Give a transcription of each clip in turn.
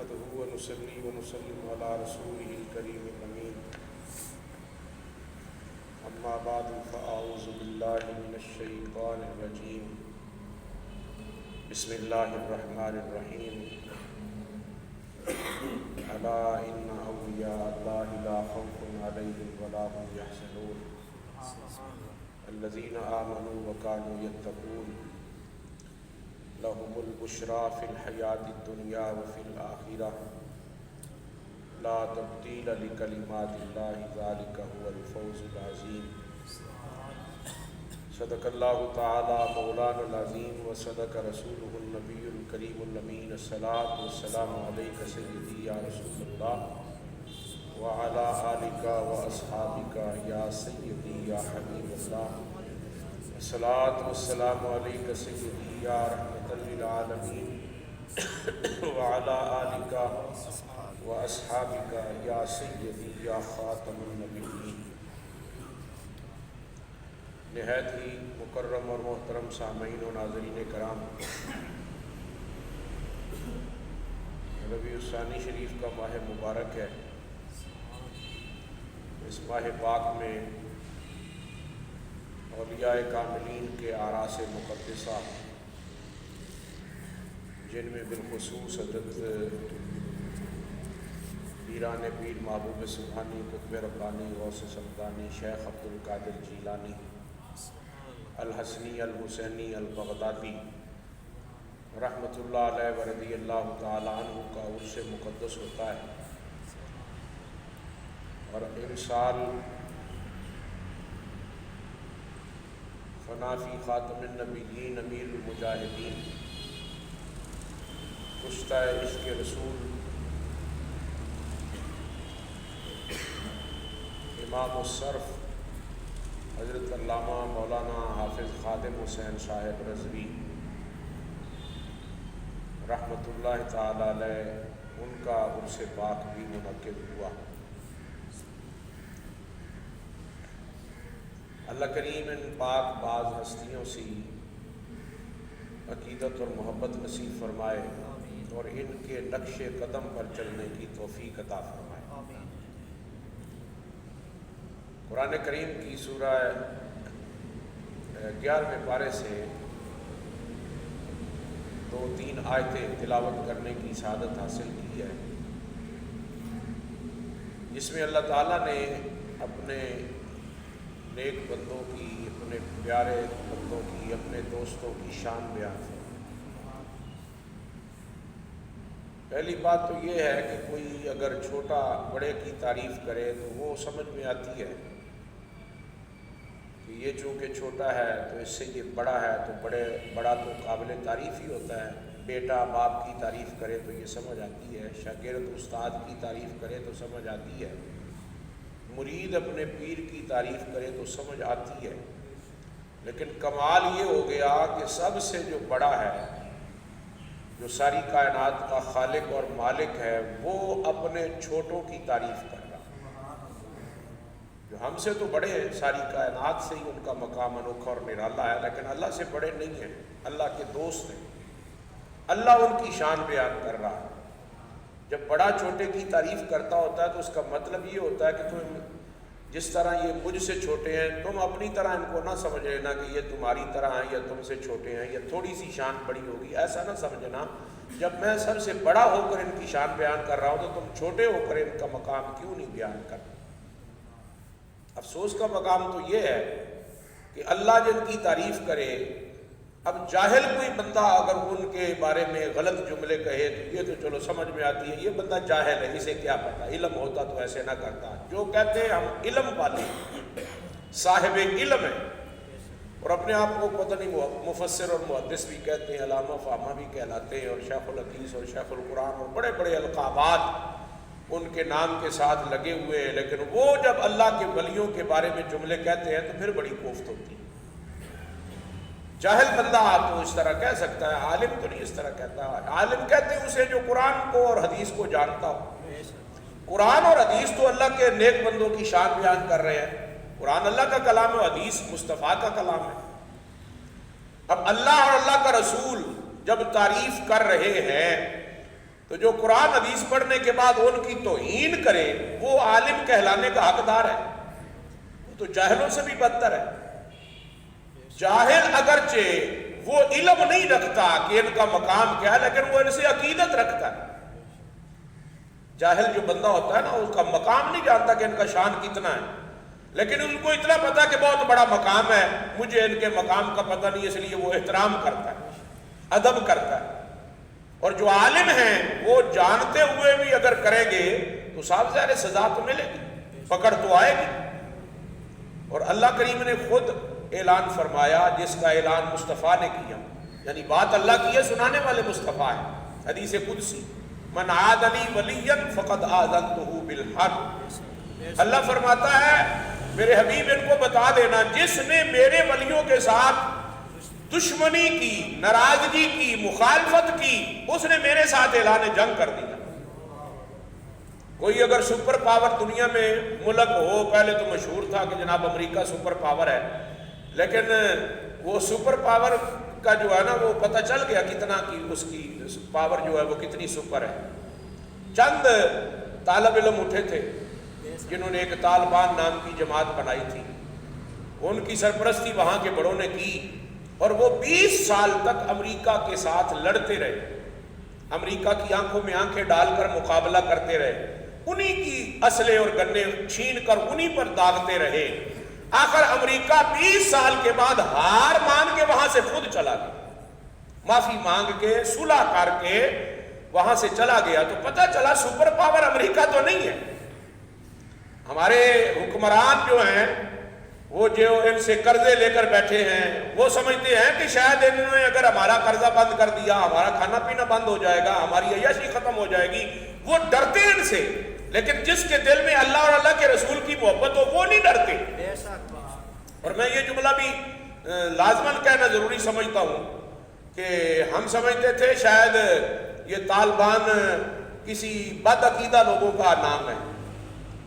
نحمده ونصلي ونسلم على رسوله الكريم الأمين أما بعد فأعوذ بالله من الشيطان الرجيم بسم الله الرحمن الرحيم ألا إن أولياء الله لا خوف عليهم ولا هم يحزنون الذين آمنوا وكانوا يتقون لهم البشرى في الحياة الدنيا وفي الآخرة لا تبديل لكلمات الله ذلك هو الفوز العظيم صدق الله تعالى مولانا العظيم وصدق رسوله النبي الكريم الأمين الصلاة والسلام عليك سيدي يا رسول الله وعلى آلك وأصحابك يا سيدي يا حبيب الله الصلاة والسلام عليك سيدي يا رحمة للعالمين وعلى آلك وأصحابك يا سيدي يا خاتم النبيين۔ نہایت ہی مکرم اور محترم سامعین و ناظرین کرام، ربیع الثانی شریف کا ماہ مبارک ہے۔ اس ماہ پاک میں اولیاء کاملین کے اعراس مقدسہ، جن میں بالخصوص حضرت پیران پیر محبوب سبحانی قطب ربانی غوث سمدانی شیخ عبد القادر جیلانی الحسنی الحسینی البغدادی رحمۃ اللہ علیہ ورضی اللہ تعالی عنہ کا عرس مقدس ہوتا ہے، اور امسال فنا فی خاتم النبیین امیر المجاہدین کشتہ عشق رسول امام الصرف حضرت علامہ مولانا حافظ خادم حسین صاحب رضوی رحمۃ اللہ تعالی علیہ، ان کا عرس پاک بھی منعقد ہوا۔ اللہ کریم ان پاک باز ہستیوں سے عقیدت اور محبت نصیب فرمائے اور ان کے نقش قدم پر چلنے کی توفیق عطا فرمائے۔ قرآن کریم کی سورہ 11ویں پارے سے 2-3 آیتیں تلاوت کرنے کی سعادت حاصل کی ہے، جس میں اللہ تعالیٰ نے اپنے نیک بندوں کی، اپنے پیارے بندوں کی، اپنے دوستوں کی شان بیان فرمائی۔ پہلی بات تو یہ ہے کہ کوئی اگر چھوٹا بڑے کی تعریف کرے تو وہ سمجھ میں آتی ہے کہ یہ چونکہ چھوٹا ہے تو اس سے یہ بڑا ہے، تو بڑا تو قابل تعریف ہی ہوتا ہے۔ بیٹا باپ کی تعریف کرے تو یہ سمجھ آتی ہے، شاگرد استاد کی تعریف کرے تو سمجھ آتی ہے، مرید اپنے پیر کی تعریف کرے تو سمجھ آتی ہے۔ لیکن کمال یہ ہو گیا کہ سب سے جو بڑا ہے، جو ساری کائنات کا خالق اور مالک ہے، وہ اپنے چھوٹوں کی تعریف کر رہا ہے۔ جو ہم سے تو بڑے ہیں، ساری کائنات سے ہی ان کا مقام انوکھا اور نرالا ہے، لیکن اللہ سے بڑے نہیں ہیں، اللہ کے دوست ہیں۔ اللہ ان کی شان بیان کر رہا ہے۔ جب بڑا چھوٹے کی تعریف کرتا ہوتا ہے تو اس کا مطلب یہ ہوتا ہے کہ تم جس طرح یہ مجھ سے چھوٹے ہیں، تم اپنی طرح ان کو نہ سمجھ لینا کہ یہ تمہاری طرح ہیں یا تم سے چھوٹے ہیں یا تھوڑی سی شان بڑی ہوگی، ایسا نہ سمجھنا۔ جب میں سب سے بڑا ہو کر ان کی شان بیان کر رہا ہوں تو تم چھوٹے ہو کر ان کا مقام کیوں نہیں بیان کرتے؟ افسوس کا مقام تو یہ ہے کہ اللہ جن کی تعریف کرے، اب جاہل کوئی بندہ اگر ان کے بارے میں غلط جملے کہے تو یہ تو چلو سمجھ میں آتی ہے، یہ بندہ جاہل ہے، اسے کیا پتہ، علم ہوتا تو ایسے نہ کرتا۔ جو کہتے ہیں ہم علم والے صاحب علم ہیں اور اپنے آپ کو پتہ نہیں مفسر اور محدث بھی کہتے ہیں، علامہ فہمہ بھی کہلاتے ہیں، اور شیخ الحدیث اور شیخ القرآن اور بڑے بڑے القابات ان کے نام کے ساتھ لگے ہوئے ہیں، لیکن وہ جب اللہ کے ولیوں کے بارے میں جملے کہتے ہیں تو پھر بڑی کوفت ہوتی ہے۔ جاہل بندہ آپ کو اس طرح کہہ سکتا ہے، عالم تو نہیں اس طرح کہتا۔ عالم کہتے ہیں اسے جو قرآن کو اور حدیث کو جانتا ہو۔ قرآن اور حدیث تو اللہ کے نیک بندوں کی شان بیان کر رہے ہیں۔ قرآن اللہ کا کلام ہے، حدیث مصطفیٰ کا کلام ہے۔ اب اللہ اور اللہ کا رسول جب تعریف کر رہے ہیں تو جو قرآن حدیث پڑھنے کے بعد ان کی توہین کرے وہ عالم کہلانے کا حقدار ہے؟ وہ تو جاہلوں سے بھی بدتر ہے۔ جاہل اگرچہ وہ علم نہیں رکھتا کہ ان کا مقام کیا ہے، لیکن وہ ان سے عقیدت رکھتا ہے۔ جاہل جو بندہ ہوتا ہے نا، اس کا مقام نہیں جانتا کہ ان کا شان کتنا ہے، لیکن ان کو اتنا پتا کہ بہت بڑا مقام ہے، مجھے ان کے مقام کا پتہ نہیں، اس لیے وہ احترام کرتا ہے، ادب کرتا ہے۔ اور جو عالم ہیں وہ جانتے ہوئے بھی اگر کریں گے تو صاحب ظاہر سزا تو ملے گی، پکڑ تو آئے گی۔ اور اللہ کریم نے خود اعلان فرمایا، جس کا اعلان مصطفیٰ نے کیا، یعنی بات اللہ کی ہے، سنانے والے مصطفیٰ ہیں۔ حدیث قدسی، من عاد لی ولیا فقد آذنتہ بالحرب۔ اللہ فرماتا ہے میرے حبیب ان کو بتا دینا، جس نے میرے ولیوں کے ساتھ دشمنی کی، ناراضگی کی، مخالفت کی، اس نے میرے ساتھ اعلان جنگ کر دیا۔ کوئی اگر سپر پاور دنیا میں ملک ہو، پہلے تو مشہور تھا کہ جناب امریکہ سپر پاور ہے، لیکن وہ سپر پاور کا جو ہے نا وہ پتہ چل گیا کتنا کی اس کی پاور جو ہے وہ کتنی سپر ہے۔ چند طالب علم اٹھے تھے جنہوں نے ایک طالبان نام کی جماعت بنائی تھی، ان کی سرپرستی وہاں کے بڑوں نے کی، اور وہ 20 سال تک امریکہ کے ساتھ لڑتے رہے، امریکہ کی آنکھوں میں آنکھیں ڈال کر مقابلہ کرتے رہے، انہی کی اسلحے اور گنے چھین کر انہی پر داغتے رہے۔ آخر امریکہ 20 سال کے بعد ہار مان کے وہاں سے خود چلا گیا، معافی مانگ کے، صلح کر کے وہاں سے چلا گیا۔ تو پتہ چلا سپر پاور امریکہ تو نہیں ہے۔ ہمارے حکمران جو ہیں وہ جو ان سے قرضے لے کر بیٹھے ہیں، وہ سمجھتے ہیں کہ شاید انہوں نے اگر ہمارا قرضہ بند کر دیا، ہمارا کھانا پینا بند ہو جائے گا، ہماری عیاشی ختم ہو جائے گی۔ وہ ڈرتے ہیں ان سے، لیکن جس کے دل میں اللہ اور اللہ کے رسول کی محبت ہو وہ نہیں ڈرتے۔ اور میں یہ جملہ بھی لازماً کہنا ضروری سمجھتا ہوں کہ ہم سمجھتے تھے شاید یہ طالبان کسی بد عقیدہ لوگوں کا نام ہے،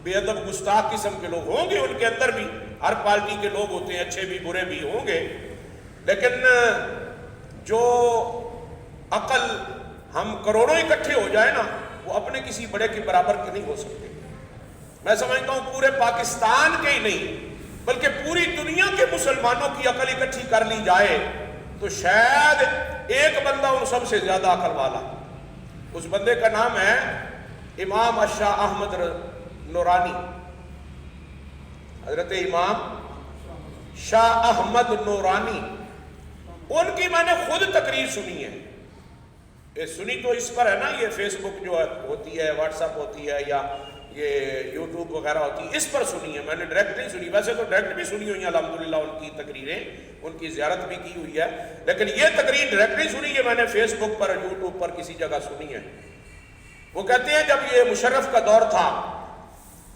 بے ادب گستاخ قسم کے لوگ ہوں گے، ان کے اندر بھی ہر پارٹی کے لوگ ہوتے ہیں، اچھے بھی برے بھی ہوں گے، لیکن جو عقل ہم کروڑوں اکٹھے ہو جائے نا، وہ اپنے کسی بڑے کے برابر کے نہیں ہو سکتے۔ میں سمجھتا ہوں پورے پاکستان کے ہی نہیں بلکہ پوری دنیا کے مسلمانوں کی عقل اکٹھی کر لی جائے تو شاید ایک بندہ ان سب سے زیادہ عقل والا، اس بندے کا نام ہے امام شاہ احمد نورانی۔ حضرت امام شاہ احمد نورانی، ان کی میں نے خود تقریر سنی ہے۔ یہ سنی تو اس پر ہے نا، یہ فیس بک جو ہوتی ہے، واٹس ایپ ہوتی ہے، یا یہ یوٹیوب وغیرہ ہوتی ہے، اس پر سنی ہے، میں نے ڈائریکٹ نہیں سنی۔ ویسے تو ڈائریکٹ بھی سنی ہوئی ہیں الحمدللہ ان کی تقریریں، ان کی زیارت بھی کی ہوئی ہے، لیکن یہ تقریر ڈائریکٹ نہیں سنی، یہ میں نے فیس بک پر، یوٹیوب پر کسی جگہ سنی ہے۔ وہ کہتے ہیں جب یہ مشرف کا دور تھا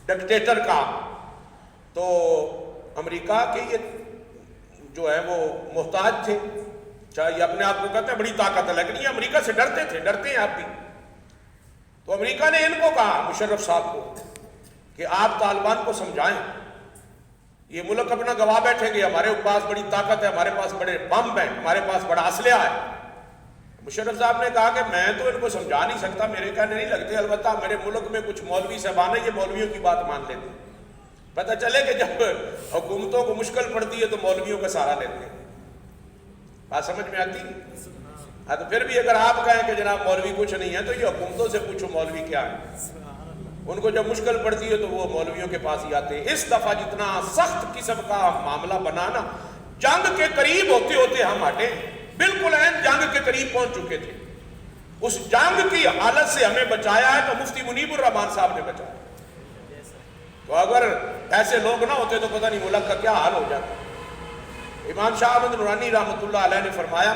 ڈکٹیٹر کا، تو امریکہ کے یہ جو ہے وہ محتاج تھے، چاہے یہ اپنے آپ کو کہتے ہیں بڑی طاقت ہے، لیکن یہ امریکہ سے ڈرتے تھے، ڈرتے ہیں آپ بھی۔ تو امریکہ نے ان کو کہا، مشرف صاحب کو، کہ آپ طالبان کو سمجھائیں، یہ ملک اپنا گواہ بیٹھیں گے، ہمارے پاس بڑی طاقت ہے، ہمارے پاس بڑے بم ہیں، ہمارے پاس بڑا اسلحہ ہے۔ مشرف صاحب نے کہا کہ میں تو ان کو سمجھا نہیں سکتا، میرے کہنے نہیں لگتے، البتہ میرے ملک میں کچھ مولوی صاحبان ہیں، یہ مولویوں کی بات مان لیتے ہیں۔ پتہ چلے کہ جب حکومتوں کو مشکل پڑتی ہے تو مولویوں کا سہارا لیتے ہیں۔ بات سمجھ میں آتی؟ ہاں، تو پھر بھی اگر آپ کہیں کہ جناب مولوی کچھ نہیں ہے تو یہ حکومتوں سے پوچھو مولوی کیا ہے۔ ان کو جب مشکل پڑتی ہے تو وہ مولویوں کے پاس ہی آتے ہیں۔ اس دفعہ جتنا سخت قسم کا معاملہ بنانا، جنگ کے قریب ہوتے ہوتے ہم ہٹے، بالکل عین جنگ کے قریب پہنچ چکے تھے۔ اس جنگ کی حالت سے ہمیں بچایا ہے تو مفتی منیب الرحمان صاحب نے بچایا۔ تو اگر ایسے لوگ نہ ہوتے تو پتہ نہیں ملک کا کیا حال ہو جاتا۔ امام شاہ احمد نورانی رحمۃ اللہ علیہ نے فرمایا،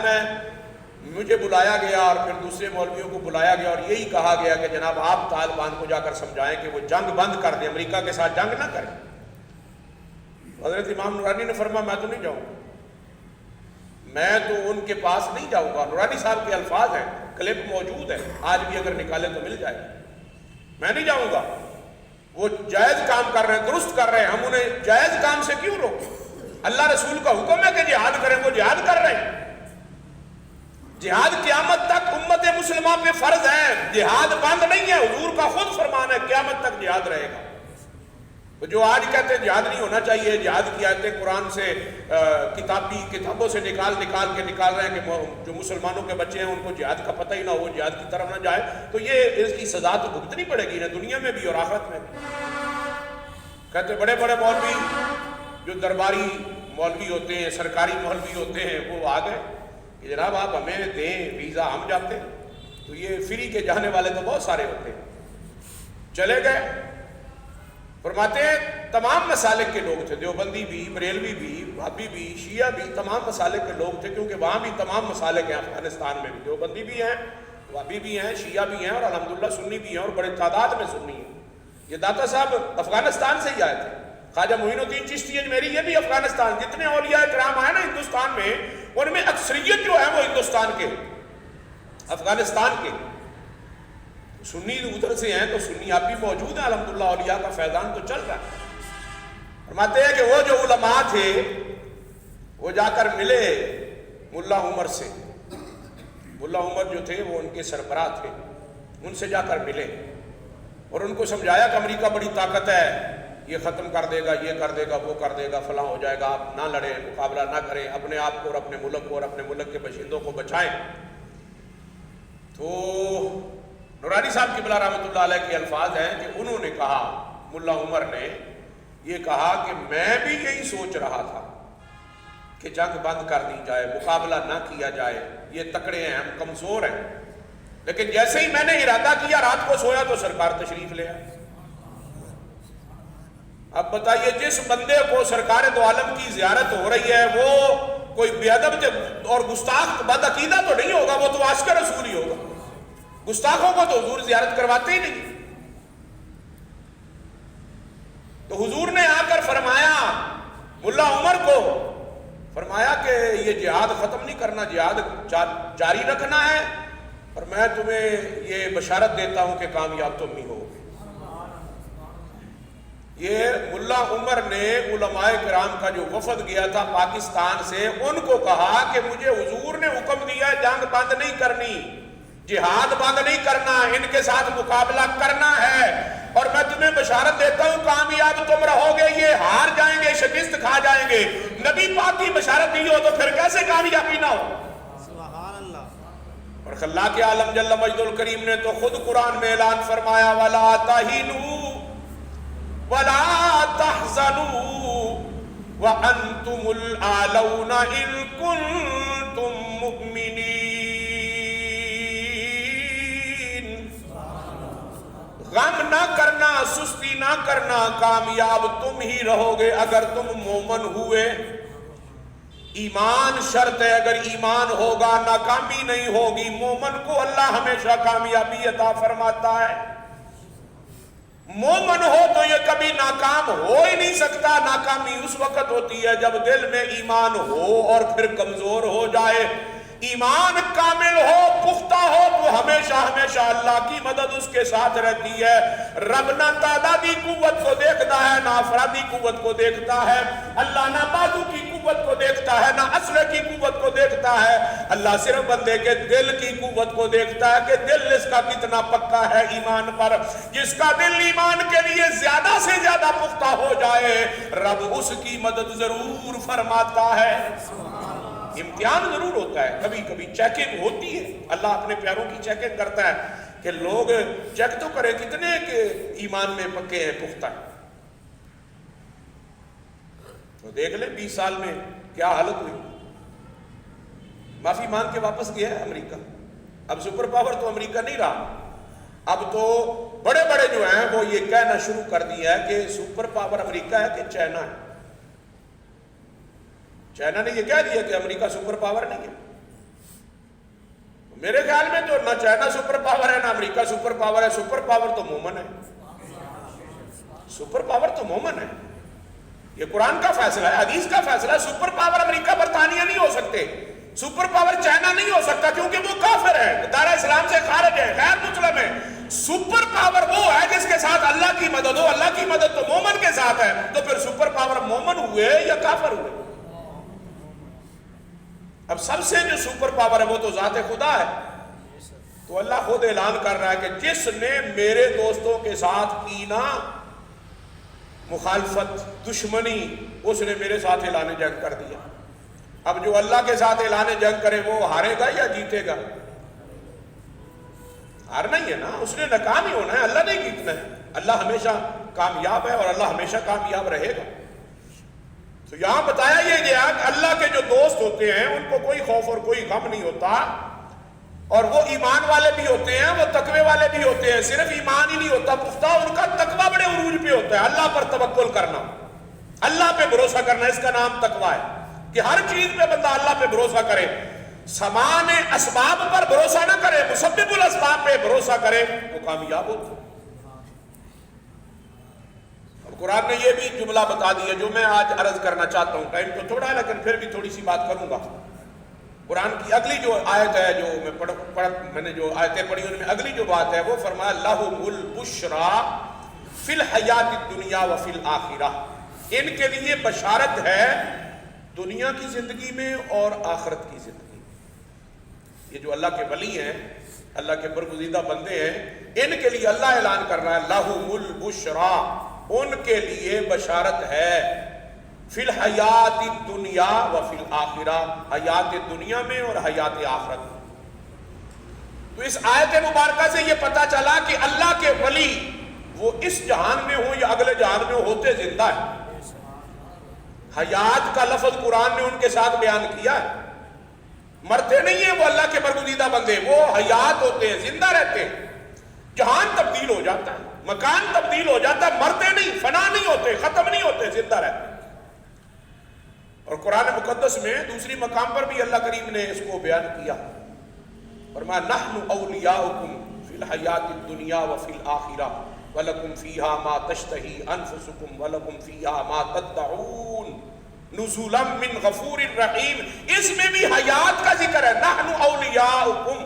مجھے بلایا گیا اور پھر دوسرے مولویوں کو بلایا گیا اور یہی کہا گیا کہ جناب آپ طالبان کو جا کر سمجھائیں کہ وہ جنگ بند کر دیں، امریکہ کے ساتھ جنگ نہ کریں۔ حضرت امام نورانی نے فرمایا میں تو نہیں جاؤں گا، میں تو ان کے پاس نہیں جاؤں گا۔ نورانی صاحب کے الفاظ ہیں، کلپ موجود ہے، آج بھی اگر نکالے تو مل جائے، میں نہیں جاؤں گا۔ وہ جائز کام کر رہے ہیں، درست کر رہے ہیں، ہم انہیں جائز کام سے کیوں روکیں؟ اللہ رسول کا حکم ہے کہ جہاد کریں، وہ جہاد کر رہے ہیں۔ جہاد قیامت تک امت مسلمہ پہ فرض ہے، جہاد بند نہیں ہے، حضور کا خود فرمان ہے قیامت تک جہاد رہے گا۔ تو جو آج کہتے ہیں جہاد نہیں ہونا چاہیے، جہاد کی آیتیں قرآن سے کتابوں سے نکال رہے ہیں کہ جو مسلمانوں کے بچے ہیں ان کو جہاد کا پتہ ہی نہ ہو، جہاد کی طرف نہ جائے، تو یہ اس کی سزا تو بھگتنی پڑے گی نہ دنیا میں بھی اور آخرت میں بھی۔ کہتے بڑے بڑے مولوی جو درباری مولوی ہوتے ہیں، سرکاری مولوی ہوتے ہیں، وہ آ گئے کہ جناب آپ ہمیں دیں ویزا، ہم جاتے ہیں۔ تو یہ فری کے جانے والے تو بہت سارے ہوتے ہیں، چلے گئے۔ فرماتے ہیں تمام مسالک کے لوگ تھے، دیوبندی بھی، بریلوی بھی، وہابی بھی، شیعہ بھی، تمام مسالک کے لوگ تھے، کیونکہ وہاں بھی تمام مسالک ہیں افغانستان میں بھی، دیوبندی بھی ہیں، وہابی بھی ہیں، شیعہ بھی ہیں، اور الحمدللہ سنی بھی ہیں، اور بڑے تعداد میں سنی ہیں۔ یہ داتا صاحب افغانستان سے ہی آئے تھے، خواجہ معین الدین چشتی اجمیری یہ بھی افغانستان، جتنے اولیاء کرام آئے نا ہندوستان میں، ان میں اکثریت جو ہے وہ ہندوستان کے، افغانستان کے۔ سنی ادھر سے ہیں تو سنی آپ بھی موجود ہیں، الحمدللہ اولیاء کا فیضان تو چل رہا ہے۔ فرماتے ہیں کہ وہ جو علماء تھے وہ جا کر ملے ملا عمر سے، ملا عمر جو تھے وہ ان کے سربراہ تھے، ان سے جا کر ملے اور ان کو سمجھایا کہ امریکہ بڑی طاقت ہے، یہ ختم کر دے گا، یہ کر دے گا، وہ کر دے گا، فلاں ہو جائے گا، آپ نہ لڑیں، مقابلہ نہ کریں، اپنے آپ کو اور اپنے ملک کو اور اپنے ملک کے باشندوں کو بچائیں۔ تو نورانی صاحب قبلہ رحمۃ اللہ علیہ کے الفاظ ہیں کہ انہوں نے کہا، ملا عمر نے یہ کہا کہ میں بھی یہی سوچ رہا تھا کہ جنگ بند کر دی جائے، مقابلہ نہ کیا جائے، یہ تکڑے ہیں، ہم کمزور ہیں، لیکن جیسے ہی میں نے ارادہ کیا رات کو سویا تو سرکار تشریف لے آئے۔ اب بتائیے جس بندے کو سرکار دو عالم کی زیارت ہو رہی ہے وہ کوئی بے ادب اور گستاخ بد عقیدہ تو نہیں ہوگا، وہ تو عاشق رسول ہی ہوگا، گستاخوں کو تو حضور زیارت کرواتے ہی نہیں۔ تو حضور نے آ کر فرمایا ملا عمر کو، فرمایا کہ یہ جہاد ختم نہیں کرنا، جہاد جاری رکھنا ہے، اور میں تمہیں یہ بشارت دیتا ہوں کہ کامیاب تم ہی ہو۔ یہ ملا عمر نے علماء کرام کا جو وفد گیا تھا پاکستان سے، ان کو کہا کہ مجھے حضور نے حکم دیا ہے جنگ بند نہیں کرنی، جہاد بند نہیں کرنا، ان کے ساتھ مقابلہ کرنا ہے، اور میں تمہیں بشارت دیتا ہوں کامیاب تم رہو گے، یہ ہار جائیں گے، شکست کھا جائیں گے۔ نبی پاک کی بشارت دی ہو تو پھر کیسے کامیابی نہ ہو؟ سبحان اللہ۔ اور خلاق عالم جل مجد الکریم نے تو خود قرآن میں اعلان فرمایا وَلَا تَهِنُوا وَلَا تَحْزَنُوا وَأَنْتُمُ الْأَعْلَوْنَ إِن كُنتُم مُؤْمِنِينَ۔ غم نہ کرنا، سستی نہ کرنا، کامیاب تم ہی رہو گے اگر تم مومن ہوئے۔ ایمان شرط ہے، اگر ایمان ہوگا ناکامی نہیں ہوگی۔ مومن کو اللہ ہمیشہ کامیابی عطا فرماتا ہے۔ مومن ہو تو یہ کبھی ناکام ہو ہی نہیں سکتا۔ ناکامی اس وقت ہوتی ہے جب دل میں ایمان ہو اور پھر کمزور ہو جائے۔ ایمان کامل ہو، پختہ ہو تو ہمیشہ ہمیشہ اللہ کی مدد اس کے ساتھ رہتی ہے۔ رب نہ تعدادی قوت کو دیکھتا ہے، نہ افرادی قوت کو دیکھتا ہے۔ اللہ نہ بازو کی قوت کو دیکھتا ہے، نہ اسلحے کی قوت کو دیکھتا ہے۔ اللہ صرف بندے کے دل کی قوت کو دیکھتا ہے کہ دل اس کا کتنا پکا ہے ایمان پر۔ جس کا دل ایمان کے لیے زیادہ سے زیادہ پختہ ہو جائے، رب اس کی مدد ضرور فرماتا ہے۔ امتحان ضرور ہوتا ہے، کبھی کبھی چیکنگ ہوتی ہے، اللہ اپنے پیاروں کی چیکنگ کرتا ہے کہ لوگ چیک تو کریں کتنے کہ ایمان میں پکے ہیں، پختہ ہیں۔ تو دیکھ لیں 20 سال میں کیا حالت ہوئی۔ معافی مانگ کے واپس گیا ہے امریکہ۔ اب سپر پاور تو امریکہ نہیں رہا، اب تو بڑے بڑے جو ہیں وہ یہ کہنا شروع کر دیا ہے کہ سپر پاور امریکہ ہے کہ چائنا ہے۔ چائنا نے یہ کہہ دیا کہ امریکہ سپر پاور نہیں ہے۔ میرے خیال میں تو نہ چائنا سپر پاور ہے نہ امریکہ سپر پاور ہے۔ سپر پاور تو مومن ہے، سپر پاور تو مومن ہے۔ یہ قرآن کا فیصلہ ہے، حدیث کا فیصلہ ہے۔ سپر پاور امریکہ برطانیہ نہیں ہو سکتے، سپر پاور چائنا نہیں ہو سکتا کیونکہ وہ کافر ہے، دائرہ اسلام سے خارج ہے، غیر مسلم ہے۔ سپر پاور وہ ہے جس کے ساتھ اللہ کی مدد ہو۔ اللہ کی مدد تو مومن کے ساتھ ہے، تو پھر سپر پاور مومن ہوئے یا کافر ہوئے؟ اب سب سے جو سپر پاور ہے وہ تو ذات خدا ہے. تو اللہ خود اعلان کر رہا ہے کہ جس نے میرے دوستوں کے ساتھ کی نا مخالفت، دشمنی، اس نے میرے ساتھ اعلان جنگ کر دیا. اب جو اللہ کے ساتھ اعلان جنگ کرے وہ ہارے گا یا جیتے گا؟ ہارنا ہی ہے نا، اس نے ناکام ہی ہونا ہے، اللہ نہیں جیتنا ہے. اللہ ہمیشہ کامیاب ہے اور اللہ ہمیشہ کامیاب رہے گا. تو یہاں بتایا یہ گیا کہ اللہ کے جو دوست ہوتے ہیں ان کو کوئی خوف اور کوئی غم نہیں ہوتا، اور وہ ایمان والے بھی ہوتے ہیں، وہ تقوی والے بھی ہوتے ہیں. صرف ایمان ہی نہیں ہوتا پختہ، ان کا تقوی بڑے عروج پہ ہوتا ہے. اللہ پر توکل کرنا، اللہ پہ بھروسہ کرنا، اس کا نام تقوی ہے کہ ہر چیز پہ بندہ اللہ پہ بھروسہ کرے. سامان اسباب پر بھروسہ نہ کرے، مسبب الاسباب پہ بھروسہ کرے، وہ کامیاب ہوتا ہے. اور قرآن نے یہ بھی جملہ بتا دیا جو میں آج عرض کرنا چاہتا ہوں. ٹائم تو تھوڑا ہے لیکن پھر بھی تھوڑی سی بات کروں گا. قرآن کی اگلی جو آیت ہے، جو میں نے جو آیتیں پڑھی ان میں اگلی جو بات ہے وہ فرمایا لَهُمُ الْبُشْرَى فِي الْحَيَاةِ الدُّنْيَا وَفِي الْآخِرَةِ. ان کے لیے بشارت ہے دنیا کی زندگی میں اور آخرت کی زندگی میں. یہ جو اللہ کے ولی ہیں، اللہ کے برگزیدہ بندے ہیں، ان کے لیے اللہ اعلان کر رہا ہے لَهُمُ الْبُشْرَى، ان کے لیے بشارت ہے فی الحیات الدنیا وفی الآخرہ، حیات دنیا میں اور حیات آخرت میں. تو اس آیت مبارکہ سے یہ پتا چلا کہ اللہ کے ولی وہ اس جہان میں ہوں یا اگلے جہان میں ہوتے زندہ ہیں. حیات کا لفظ قرآن نے ان کے ساتھ بیان کیا ہے. مرتے نہیں ہیں وہ اللہ کے برگزیدہ بندے، وہ حیات ہوتے ہیں، زندہ رہتے ہیں. جہان تبدیل ہو جاتا ہے، مکان تبدیل ہو جاتا ہے، مرتے نہیں، فنا نہیں ہوتے، ختم نہیں ہوتے، زندہ رہتے ہیں. اور قرآن مقدس میں دوسری مقام پر بھی اللہ کریم نے اس کو بیان کیا. فرمایا نحن اولیاؤکم فی الحیات الدنیا وفی الآخرہ وَلَكُمْ فِيهَا مَا تَشْتَهِي أَنفُسُكُمْ وَلَكُمْ فِيهَا مَا تَدَّعُونَ نُزُولًا مِّن غَفُورٍ رَحِيمٍ. اس میں بھی حیات کا ذکر ہے. نحن اولیاؤکم،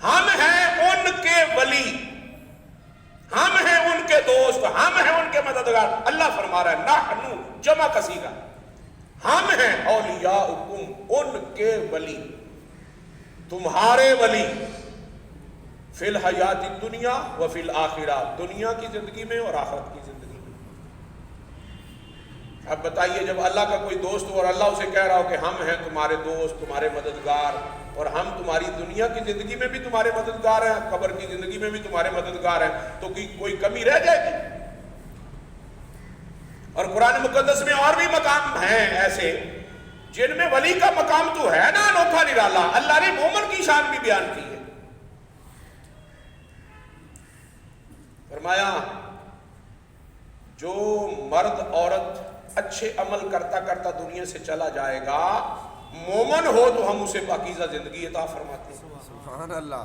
ہم ہیں ان کے ولی، ہم ہیں ان کے دوست، ہم ہیں ان کے مددگار. اللہ فرما رہا ہے نحن جمع کا صیغہ، ہم ہیں اولیاؤکم، ان کے ولی، تمہارے ولی، فی الحیات الدنیا وفی الآخرہ، دنیا کی زندگی میں اور آخرت کی زندگی میں. اب بتائیے جب اللہ کا کوئی دوست ہو اور اللہ اسے کہہ رہا ہو کہ ہم ہیں تمہارے دوست، تمہارے مددگار، اور ہم تمہاری دنیا کی زندگی میں بھی تمہارے مددگار ہیں، قبر کی زندگی میں بھی تمہارے مددگار ہیں، تو کوئی کمی رہ جائے گی؟ اور قرآن مقدس میں اور بھی مقام ہیں ایسے جن میں ولی کا مقام تو ہے نا انوکھا نرالا. اللہ نے مومن کی شان بھی بیان کی ہے. فرمایا جو مرد عورت اچھے عمل کرتا کرتا دنیا سے چلا جائے گا، مومن ہو تو ہم اسے پاکیزہ زندگی عطا فرماتے ہیں. سبحان اللہ.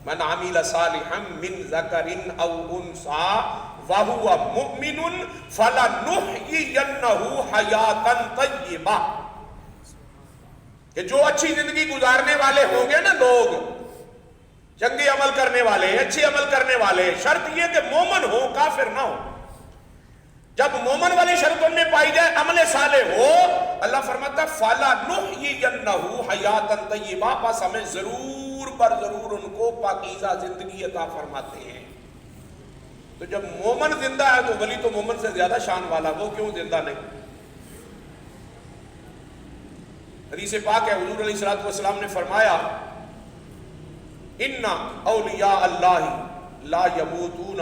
من عمل صالحا من ذکر او انثى وهو مؤمن فلنحيينه حیاتا طیبہ. کہ جو اچھی زندگی گزارنے والے ہوں گے نا لوگ، چنگے عمل کرنے والے، اچھے عمل کرنے والے، شرط یہ کہ مومن ہو، کافر نہ ہو. جب مومن والی شرط ان میں پائی جائے، عمل صالح ہو، اللہ فرماتا فَلَنُحْيِيَنَّهُ حَيَاةً طَيِّبَةً، بس ہمیں ضرور پر ضرور ان کو پاکیزہ زندگی عطا فرماتے ہیں. تو جب مومن زندہ ہے تو ولی تو مومن سے زیادہ شان والا، وہ کیوں زندہ نہیں؟ حدیث پاک ہے، حضور علیہ الصلوۃ والسلام نے فرمایا ان اولیاء اللہ لا یموتون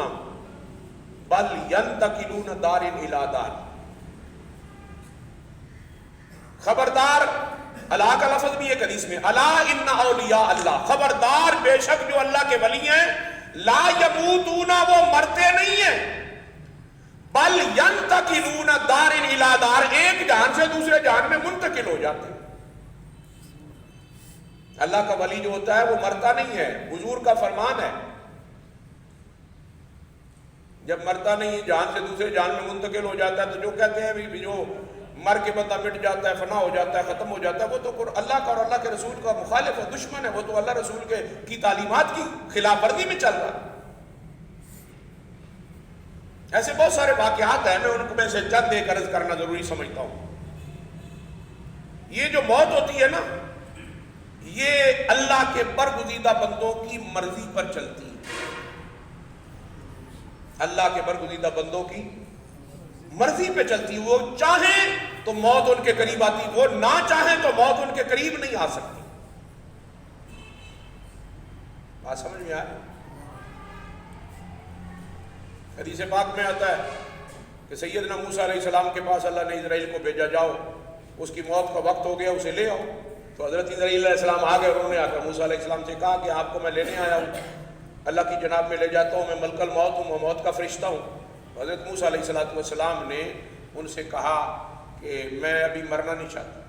بل ینتقلون دار الی دار. خبردار، اللہ کا لفظ بھی ایک حدیث میں، الا ان اولیاء اللہ، خبردار بے شک جو اللہ کے ولی ہیں، لا یموتون، وہ مرتے نہیں ہیں، بل ینتقلون دار الی دار، ایک جہان سے دوسرے جہان میں منتقل ہو جاتے ہیں. اللہ کا ولی جو ہوتا ہے وہ مرتا نہیں ہے. حضور کا فرمان ہے جب مرتا نہیں، جہان سے دوسرے جہان میں منتقل ہو جاتا ہے، تو جو کہتے ہیں بھی جو مر کے بندہ مٹ جاتا ہے، فنا ہو جاتا ہے، ختم ہو جاتا ہے، وہ تو اللہ کا اور اللہ کے رسول کا مخالف ہے، دشمن ہے، وہ تو اللہ رسول کی تعلیمات کی خلاف ورزی میں چل رہا ہے. ایسے بہت سارے واقعات ہیں، میں ان کو میں سے چند ایک عرض کرنا ضروری سمجھتا ہوں. یہ جو موت ہوتی ہے نا، یہ اللہ کے برگزیدہ بندوں کی مرضی پر چلتی ہے. اللہ کے برگزیدہ بندوں کی مرضی پہ چلتی. وہ چاہیں تو موت ان کے قریب آتی, وہ نہ چاہیں تو موت ان کے قریب نہیں آ سکتی. بات سمجھ میں آئے؟ حدیث پاک میں آتا ہے کہ سیدنا موسیٰ علیہ السلام کے پاس اللہ نے اسرائیل کو بھیجا, جاؤ اس کی موت کا وقت ہو گیا, اسے لے آؤ. تو حضرت اسرائیل علیہ السلام آ گئے, انہوں نے آ کر موسیٰ علیہ السلام سے کہا کہ آپ کو میں لینے آیا ہوں, اللہ کی جناب میں لے جاتا ہوں, میں ملک الموت ہوں, میں موت کا فرشتہ ہوں. حضرت موسیٰ علیہ السلام نے ان سے کہا کہ میں ابھی مرنا نہیں چاہتا.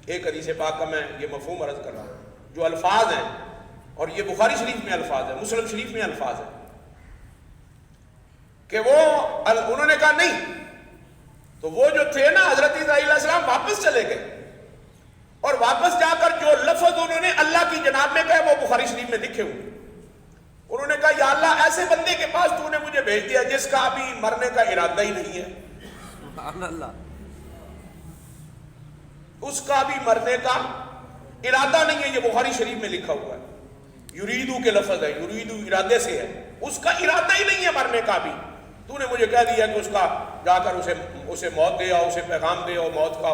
ایک حدیث پاک کا میں یہ مفہوم عرض کر رہا ہوں, جو الفاظ ہیں, اور یہ بخاری شریف میں الفاظ ہے, مسلم شریف میں الفاظ ہے, کہ وہ انہوں نے کہا نہیں. تو وہ جو تھے نا حضرت اسرائیل علیہ السلام واپس چلے گئے, اور واپس جا کر جو لفظ انہوں نے اللہ کی جناب میں کہے وہ بخاری شریف میں لکھے ہوئے. انہوں نے کہا یا اللہ ایسے بندے کے پاس تو نے مجھے بھیج دیا جس کا ابھی مرنے کا ارادہ ہی نہیں ہے. سبحان اللہ. اس کا بھی مرنے کا ارادہ نہیں ہے, یہ بخاری شریف میں لکھا ہوا ہے. یریدو کے لفظ ہے, یریدو ارادے سے ہے, اس کا ارادہ ہی نہیں ہے مرنے کا بھی. تو نے مجھے کہہ دیا کہ اس کا جا کر اسے موت دے آؤ, اسے پیغام دے آؤ موت کا,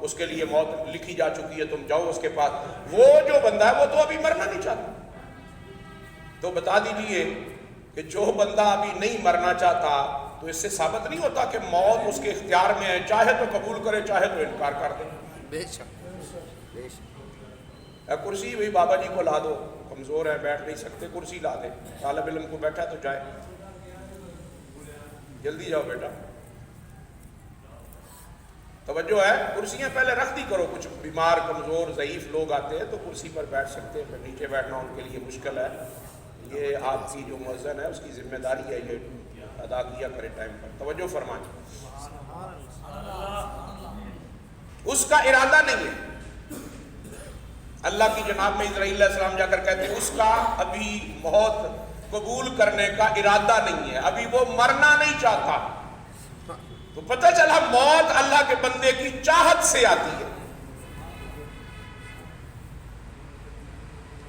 اس کے لیے موت لکھی جا چکی ہے, تم جاؤ اس کے پاس. وہ جو بندہ ہے وہ تو ابھی مرنا نہیں چاہتا. تو بتا دیجئے کہ جو بندہ ابھی نہیں مرنا چاہتا, تو اس سے ثابت نہیں ہوتا کہ موت اس کے اختیار میں ہے, چاہے تو قبول کرے چاہے تو انکار کر دے. بے شک بے شک. کرسی وہی بابا جی کو لا دو, کمزور ہے بیٹھ نہیں سکتے, کرسی لا دے. طالب علم کو بیٹھا تو جائے, جلدی جاؤ بیٹا. توجہ ہے, کرسیاں پہلے رکھ دی کرو. کچھ بیمار کمزور ضعیف لوگ آتے ہیں تو کرسی پر بیٹھ سکتے ہیں, پھر نیچے بیٹھنا ان کے لیے مشکل ہے. یہ آپ کی جو مؤذن ہے اس کی ذمہ داری ہے, یہ ادا کیا کرے ٹائم پر. توجہ فرمائیں. اس کا ارادہ نہیں ہے. اللہ کی جناب میں اسرائیل علیہ السلام جا کر کہتے ہیں اس کا ابھی موت قبول کرنے کا ارادہ نہیں ہے, ابھی وہ مرنا نہیں چاہتا. تو پتہ چلا موت اللہ کے بندے کی چاہت سے آتی ہے.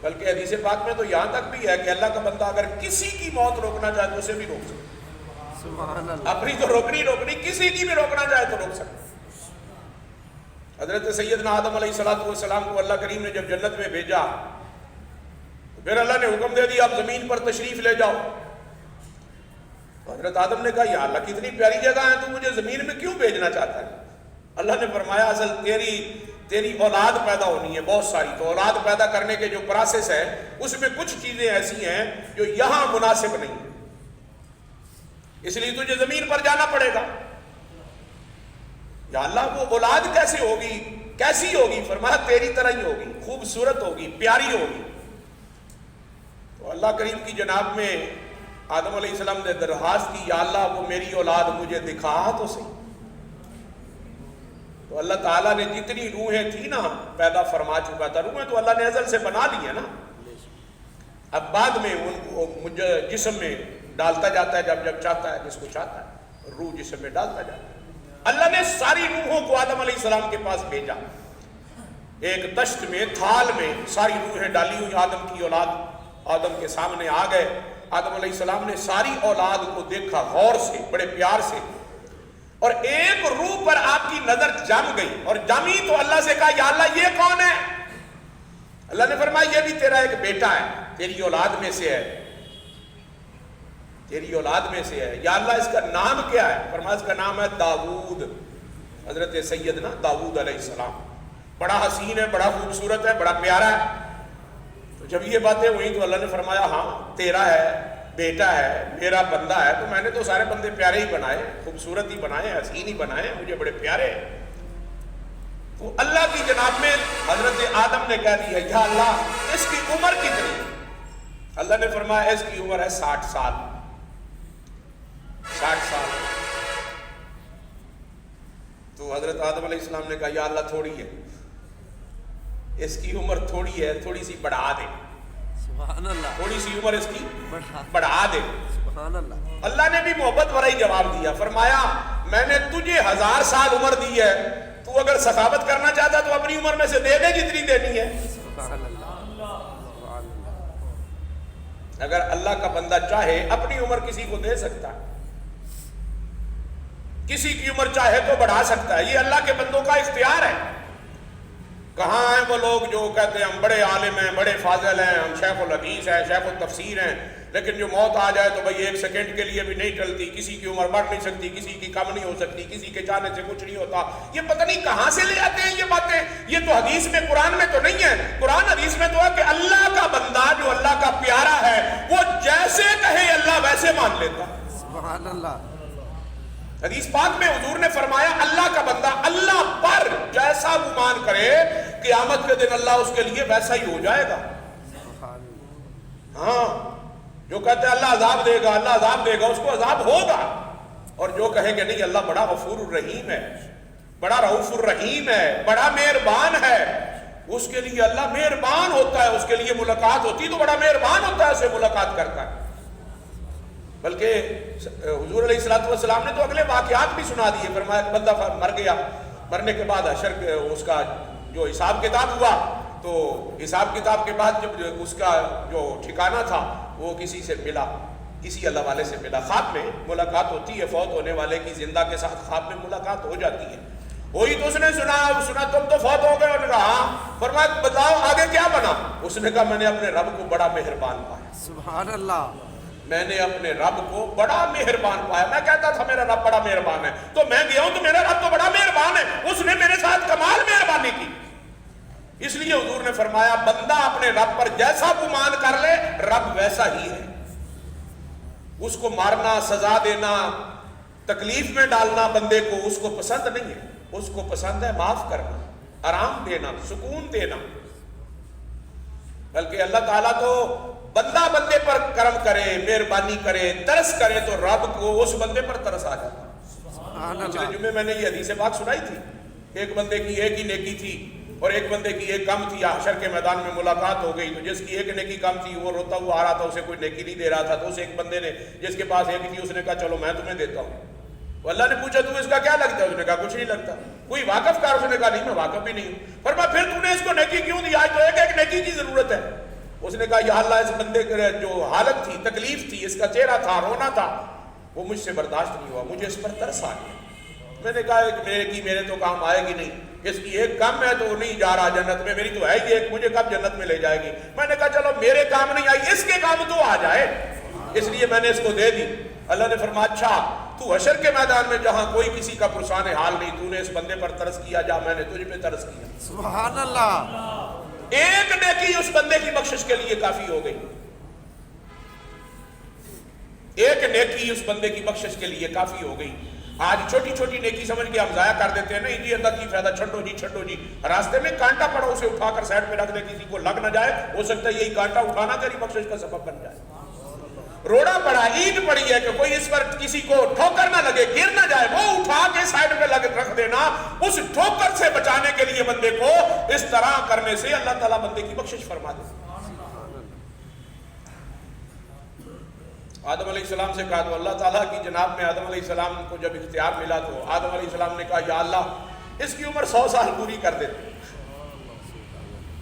بلکہ حدیث پاک میں تو یہاں تک بھی ہے کہ اللہ کا بندہ اگر کسی کی موت روکنا چاہے تو اسے بھی روک سکتا. اپنی تو روکنی, کسی کی بھی روکنا چاہے تو روک سکتا. حضرت سیدنا آدم علیہ السلام کو اللہ کریم نے جب جنت میں بھیجا تو پھر اللہ نے حکم دے دیا آپ زمین پر تشریف لے جاؤ. حضرت آدم نے کہا یا اللہ کتنی پیاری جگہ ہے, تو مجھے زمین میں کیوں بھیجنا چاہتا ہے؟ اللہ نے فرمایا اصل تیری اولاد پیدا ہونی ہے بہت ساری, تو اولاد پیدا کرنے کے جو پروسیس ہے اس میں کچھ چیزیں ایسی ہیں جو یہاں مناسب نہیں, اس لیے تجھے زمین پر جانا پڑے گا. یا اللہ وہ اولاد کیسے ہوگی, کیسی ہوگی؟ فرمایا تیری طرح ہی ہوگی, خوبصورت ہوگی, پیاری ہوگی. تو اللہ کریم کی جناب میں آدم علیہ السلام نے درخواست کی یا اللہ وہ میری اولاد مجھے دکھا تو صحیح. تو اللہ تعالیٰ نے جتنی روحیں تھی نا پیدا فرما چکا تھا. روحیں تو اللہ نے ازل سے بنا لی ہے نا, اب بعد میں ان کو جسم میں ڈالتا جاتا ہے جب چاہتا ہے, جس کو چاہتا ہے روح جسم میں ڈالتا جاتا ہے. اللہ نے ساری روحوں کو آدم علیہ السلام کے پاس بھیجا, ایک دشت میں تھال میں ساری روحیں ڈالی ہوئی. آدم کی اولاد آدم کے سامنے آ گئے. آدم علیہ السلام نے ساری اولاد کو دیکھا غور سے, بڑے پیار سے, اور ایک روح پر آپ کی نظر جم گئی, اور جمی تو اللہ سے کہا یا اللہ یہ کون ہے؟ اللہ نے فرمایا یہ بھی تیرا ایک بیٹا ہے, تیری اولاد میں سے ہے, تیری اولاد میں سے ہے. یا اللہ اس کا نام کیا ہے؟ فرمایا اس کا نام ہے داؤد. حضرت سیدنا داؤد علیہ السلام بڑا حسین ہے, بڑا خوبصورت ہے, بڑا پیارا ہے. تو جب یہ باتیں ہوئی تو اللہ نے فرمایا ہاں تیرا ہے, بیٹا ہے, میرا بندہ ہے. تو میں نے تو سارے بندے پیارے ہی بنائے, خوبصورت ہی بنائے, حسین ہی بنائے, مجھے بڑے پیارے. تو اللہ کی جناب میں حضرت آدم نے کہہ دیا یا اللہ اس کی عمر کتنی؟ اللہ نے فرمایا اس کی عمر ہے 60 سال. 60 سال. تو حضرت آدم علیہ السلام نے کہا یا اللہ تھوڑی ہے, اس کی عمر تھوڑی ہے, تھوڑی سی بڑھا دے. سبحان اللہ. تھوڑی سی عمر اس کی بڑھا دے. سبحان اللہ. اللہ نے بھی محبت بھرا ہی جواب دیا. فرمایا میں نے تجھے 1000 سال عمر دی ہے, تو اگر سخاوت کرنا چاہتا تو اپنی عمر میں سے دے دے جتنی دینی ہے. اگر اللہ کا بندہ چاہے اپنی عمر کسی کو دے سکتا ہے, کسی کی عمر چاہے تو بڑھا سکتا ہے. یہ اللہ کے بندوں کا اختیار ہے. کہاں ہیں وہ لوگ جو کہتے ہیں ہم بڑے عالم ہیں, بڑے فاضل ہیں, ہم شیخ الحدیث ہیں, شیخ التفسیر ہیں, لیکن جو موت آ جائے تو بھئی ایک سیکنڈ کے لیے بھی نہیں ٹلتی, کسی کی عمر بڑھ نہیں سکتی, کسی کی کم نہیں ہو سکتی, کسی کے چاہنے سے کچھ نہیں ہوتا. یہ پتہ نہیں کہاں سے لے آتے ہیں یہ باتیں. یہ تو حدیث میں, قرآن میں تو نہیں ہے. قرآن حدیث میں تو ہے کہ اللہ کا بندہ جو اللہ کا پیارا ہے وہ جیسے کہے اللہ ویسے مان لیتا. سبحان اللہ. حدیث پاک میں حضور نے فرمایا اللہ کا بندہ اللہ پر جیسا گمان کرے قیامت کے دن اللہ اس کے لیے ویسا ہی ہو جائے گا. ہاں, جو کہتے ہیں اللہ عذاب دے گا, اللہ عذاب دے گا, اس کو عذاب ہوگا. اور جو کہے کہ نہیں اللہ بڑا غفور الرحیم ہے, بڑا رؤوف الرحیم ہے, بڑا مہربان ہے, اس کے لیے اللہ مہربان ہوتا ہے. اس کے لیے ملاقات ہوتی تو بڑا مہربان ہوتا ہے, اسے ملاقات کرتا ہے. بلکہ حضور علیہ السلام نے تو اگلے واقعات بھی سنا دیے. فرمایا کہ بندہ مر گیا, مرنے کے بعد حشر اس کا جو حساب کتاب ہوا تو حساب کتاب کے بعد جب اس کا جو ٹھکانہ تھا وہ کسی سے ملا, کسی اللہ والے سے ملا. خواب میں ملاقات ہوتی ہے فوت ہونے والے کی, زندہ کے ساتھ خواب میں ملاقات ہو جاتی ہے. وہی تو اس نے سنا تم تو فوت ہو گئے. انہوں نے کہا ہاں. فرمایا بتاؤ آگے کیا بنا. اس نے کہا میں نے اپنے رب کو بڑا مہربان پایا. سبحان اللہ. میں نے اپنے رب کو بڑا مہربان پایا. میں کہتا تھا میرا رب بڑا مہربان ہے, تو میں گیا ہوں تو میرا رب تو بڑا مہربان ہے, اس نے میرے ساتھ کمال مہربانی کی. اس لیے حضور نے فرمایا بندہ اپنے رب پر جیسا گمان کر لے رب ویسا ہی ہے. اس کو مارنا, سزا دینا, تکلیف میں ڈالنا بندے کو اس کو پسند نہیں ہے. اس کو پسند ہے معاف کرنا, آرام دینا, سکون دینا. بلکہ اللہ تعالیٰ تو بندہ بندے پر کرم کرے, مہربانی کرے, ترس کرے تو رب کو اس بندے پر ترس آ جاتا. پچھلے جمعے میں نے یہ حدیث پاک سنائی تھی. ایک بندے کی ایک ہی نیکی تھی اور ایک بندے کی ایک کم تھی. حشر کے میدان میں ملاقات ہو گئی تو جس کی ایک نیکی کم تھی وہ روتا ہوا آ رہا تھا, اسے کوئی نیکی نہیں دے رہا تھا. تو اسے ایک بندے نے جس کے پاس ایک تھی اس نے کہا چلو میں تمہیں دیتا ہوں. اللہ نے پوچھا تم اس کا کیا لگتا ہے. اس نے کہا کچھ نہیں لگتا. کوئی واقف کار. اس نے کہا نہیں میں واقف بھی نہیں ہوں. فرمایا پھر تم نے اس کو نیکی کیوں دی, آج تو ایک ایک نیکی کی ضرورت ہے. اس نے کہا یا اللہ اس بندے کے جو حالت تھی, تکلیف تھی, اس کا چہرہ تھا, رونا تھا, وہ مجھ سے برداشت نہیں ہوا, مجھے اس پر ترس آ گیا. میں نے کہا کہ میرے تو کام آئے گی نہیں, اس کی ایک کم ہے تو نہیں جا رہا جنت میں, میری تو ہے ہی ایک, مجھے کب جنت میں لے جائے گی. میں نے کہا چلو میرے کام نہیں آئی, اس کے کام تو آ جائے, اس لیے میں نے اس کو دے دی. اللہ نے فرمایا اچھا تو حشر کے میدان میں جہاں کوئی کسی کا پرسان حال نہیں, تو نے اس بندے پر ترس کیا, جا میں نے تجھ پہ ترس کیا. سبحان اللہ. ایک نیکی اس بندے کی بخشش کے لیے کافی ہو گئی. ایک نیکی اس بندے کی بخشش کے لیے کافی ہو گئی. آج چھوٹی چھوٹی نیکی سمجھ کے ہم ضائع کر دیتے ہیں. نہیں جی اللہ کی فائدہ, چھٹو جی چھٹو جی. راستے میں کانٹا پڑا اسے اٹھا کر سائڈ پہ رکھ دے, کسی کو لگ نہ جائے, ہو سکتا ہے یہی کانٹا اٹھانا تیری بخشش کا سبب بن جائے. روڑا پڑا, اینٹ پڑی ہے کہ کوئی اس پر کسی کو ٹھوکر نہ لگے, گر نہ جائے, وہ اٹھا کے سائڈ پہ رکھ دینا. اس ٹھوکر سے بچانے کے لیے بندے کو اس طرح کرنے سے اللہ تعالیٰ بندے کی بخشش فرما دے. آدم علیہ السلام سے کہا تو اللہ تعالیٰ کی جناب میں آدم علیہ السلام کو جب اختیار ملا تو آدم علیہ السلام نے کہا یا اللہ اس کی عمر 100 سال پوری کر دیتے,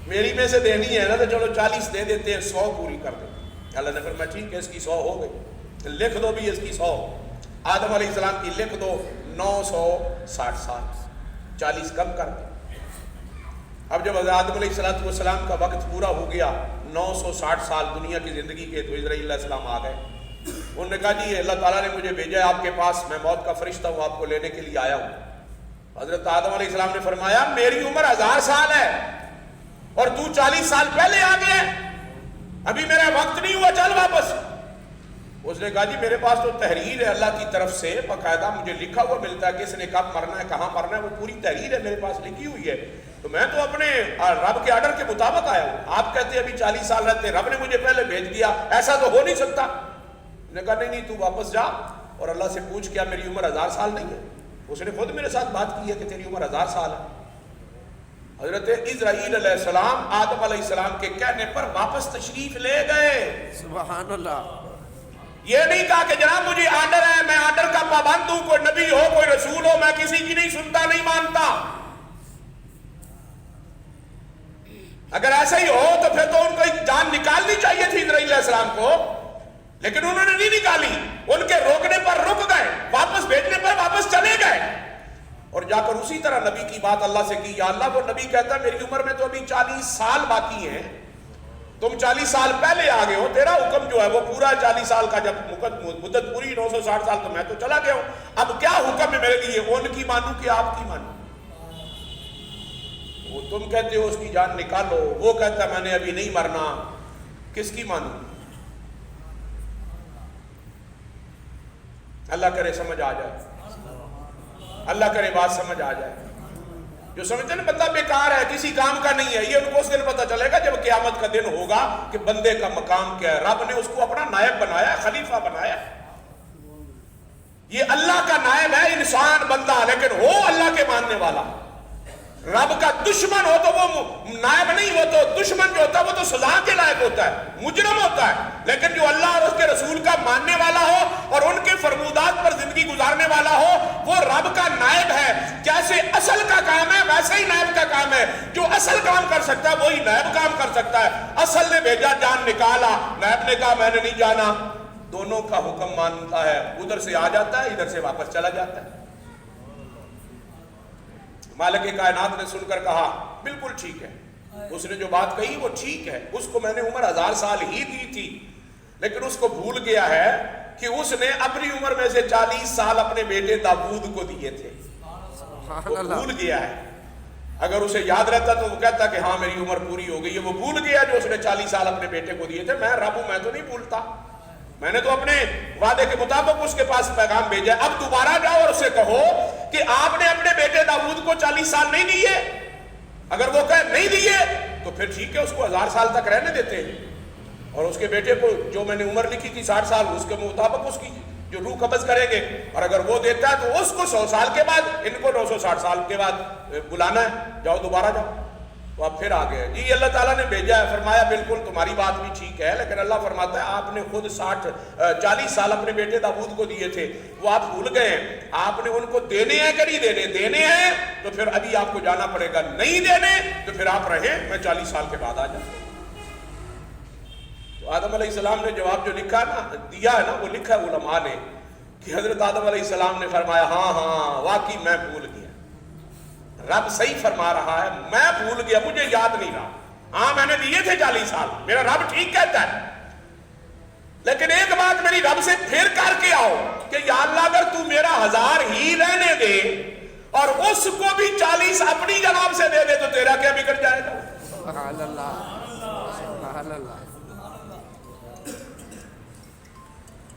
میری میں سے دینی ہے نا تو چلو 40 دے دیتے ہیں, 100 پوری کر دیتے. اللہ نے فرمایا ٹھیک ہے اس کی 100 ہو گئی, لکھ دو بھی اس کی 100. آدم علیہ السلام کی لکھ دو 960 سال, 40 کم کر دیں. اب جب آدم علیہ السلام کا وقت پورا ہو گیا, 960 سال دنیا کی زندگی کے, تو اسرائیل علیہ السلام آ گئے. انہوں نے کہا جی اللہ تعالیٰ نے مجھے بھیجا ہے آپ کے پاس, میں موت کا فرشتہ ہوں, آپ کو لینے کے لیے آیا ہوں. حضرت آدم علیہ السلام نے فرمایا میری عمر 1000 سال ہے اور تو 40 سال پہلے آ گیا, ابھی میرا وقت نہیں ہوا, چل واپس. اس نے کہا جی میرے پاس تو تحریر ہے اللہ کی طرف سے, باقاعدہ مجھے لکھا ہوا ملتا ہے کس نے کب مرنا ہے, کہاں مرنا ہے, وہ پوری تحریر ہے میرے پاس لکھی ہوئی ہے, تو میں تو اپنے رب کے آرڈر کے مطابق آیا ہوں. آپ کہتے ہیں ابھی 40 سال رہتے, رب نے مجھے پہلے بھیج دیا, ایسا تو ہو نہیں سکتا. نے کہا نہیں تو واپس جا اور اللہ سے پوچھ کیا میری عمر 1000 سال نہیں ہے. اس نے خود میرے ساتھ بات کی ہے کہ تیری عمر 1000 سال ہے. حضرت اسرائیل علیہ السلام آدم علیہ السلام کے کہنے پر واپس تشریف لے گئے. سبحان اللہ. یہ نہیں کہا کہ جناب مجھے آرڈر ہے, میں آرڈر کا پابند ہوں, کوئی نبی ہو کوئی رسول ہو میں کسی کی نہیں سنتا نہیں مانتا. اگر ایسا ہی ہو تو پھر تو ان کو جان نکالنی چاہیے تھی اسرائیل علیہ السلام کو، لیکن انہوں نے نہیں نکالی. ان کے روکنے پر رک گئے، واپس بھیجنے پر واپس چلے گئے. اور جا کر اسی طرح نبی کی بات اللہ سے کی. یا اللہ، وہ نبی کہتا ہے میری عمر میں تو ابھی 40 سال باقی ہیں، تم 40 سال پہلے آ گئے ہو، تیرا حکم جو ہے وہ پورا 40 سال کا، جب مدت پوری 960 سال تو میں تو چلا گیا ہوں، اب کیا حکم ہے میرے لیے؟ ان کی مانوں کہ آپ کی مانوں؟ وہ تم کہتے ہو اس کی جان نکالو، وہ کہتا ہے میں نے ابھی نہیں مرنا، کس کی مانوں؟ اللہ کرے سمجھ آ جائے، اللہ کرے بات سمجھ آ جائے. جو سمجھتے ہیں نا بندہ بیکار ہے، کسی کام کا نہیں ہے، یہ ان کو اس دن پتہ چلے گا جب قیامت کا دن ہوگا کہ بندے کا مقام کیا ہے. رب نے اس کو اپنا نائب بنایا، خلیفہ بنایا. یہ اللہ کا نائب ہے انسان بندہ، لیکن ہو اللہ کے ماننے والا. رب کا دشمن ہو تو وہ نائب نہیں، وہ تو دشمن جو ہوتا ہے وہ تو سزا کے لائق ہوتا ہے، مجرم ہوتا ہے. لیکن جو اللہ اور اس کے رسول کا ماننے والا ہو اور ان کے فرمودات پر زندگی گزارنے والا ہو، وہ رب کا نائب ہے. جیسے اصل کا کام ہے ویسے ہی نائب کا کام ہے. جو اصل کام کر سکتا ہے وہی نائب کام کر سکتا ہے. اصل نے بھیجا، جان نکالا، نائب نے کہا میں نے نہیں جانا. دونوں کا حکم مانتا ہے، ادھر سے آ جاتا ہے، ادھر سے واپس چلا جاتا ہے. مالک کائنات نے سن کر کہا بالکل ٹھیک ہے، اس نے جو بات کہی وہ ٹھیک ہے. اس کو میں نے عمر 1000 سال ہی دی تھی، لیکن اس کو بھول گیا ہے کہ اس نے اپنی عمر میں سے 40 سال اپنے بیٹے داؤد کو دیے تھے. وہ بھول گیا ہے. اگر اسے یاد رہتا تو وہ کہتا کہ ہاں میری عمر پوری ہو گئی ہے. وہ بھول گیا جو اس نے 40 سال اپنے بیٹے کو دیے تھے. میں رب ہوں، میں تو نہیں بھولتا. میں نے تو اپنے وعدے کے مطابق اس کے پاس پیغام بھیجا. اب دوبارہ جاؤ اور اسے کہو کہ آپ نے اپنے بیٹے داؤد کو 40 سال نہیں دیے. اگر وہ کہے نہیں دیے تو پھر ٹھیک ہے، اس کو 1000 سال تک رہنے دیتے ہیں، اور اس کے بیٹے کو جو میں نے عمر لکھی تھی 60 سال، اس کے مطابق اس کی جو روح قبض کریں گے. اور اگر وہ دیتا ہے تو اس کو 100 سال کے بعد، ان کو 960 سال کے بعد بلانا ہے. جاؤ دوبارہ جاؤ. تو اب پھر آگے جی اللہ تعالیٰ نے بھیجا ہے. فرمایا بالکل تمہاری بات بھی ٹھیک ہے، لیکن اللہ فرماتا ہے آپ نے خود 40 سال اپنے بیٹے داؤد کو دیے تھے، وہ آپ بھول گئے ہیں. آپ نے ان کو دینے ہیں کہ نہیں دینے؟ دینے ہیں تو پھر ابھی آپ کو جانا پڑے گا. نہیں دینے تو پھر آپ رہیں، میں 40 سال کے بعد آ جاؤں. تو آدم علیہ السلام نے جواب جو لکھا نا، دیا ہے نا، وہ لکھا ہے علماء نے کہ حضرت آدم علیہ السلام نے فرمایا ہاں واقعی میں بھول گیا، رب صحیح فرما رہا ہے، میں بھول گیا، مجھے یاد نہیں رہا. ہاں میں نے دیے تھے 40 سال، میرا رب ٹھیک کہتا ہے، لیکن ایک بات میری رب سے پھر کر کے آؤ کہ یا اللہ اگر تو میرا 1000 ہی رہنے دے اور اس کو بھی 40 اپنی جناب سے دے دے تو تیرا کیا بگڑ جائے گا؟ سبحان اللہ، سبحان اللہ.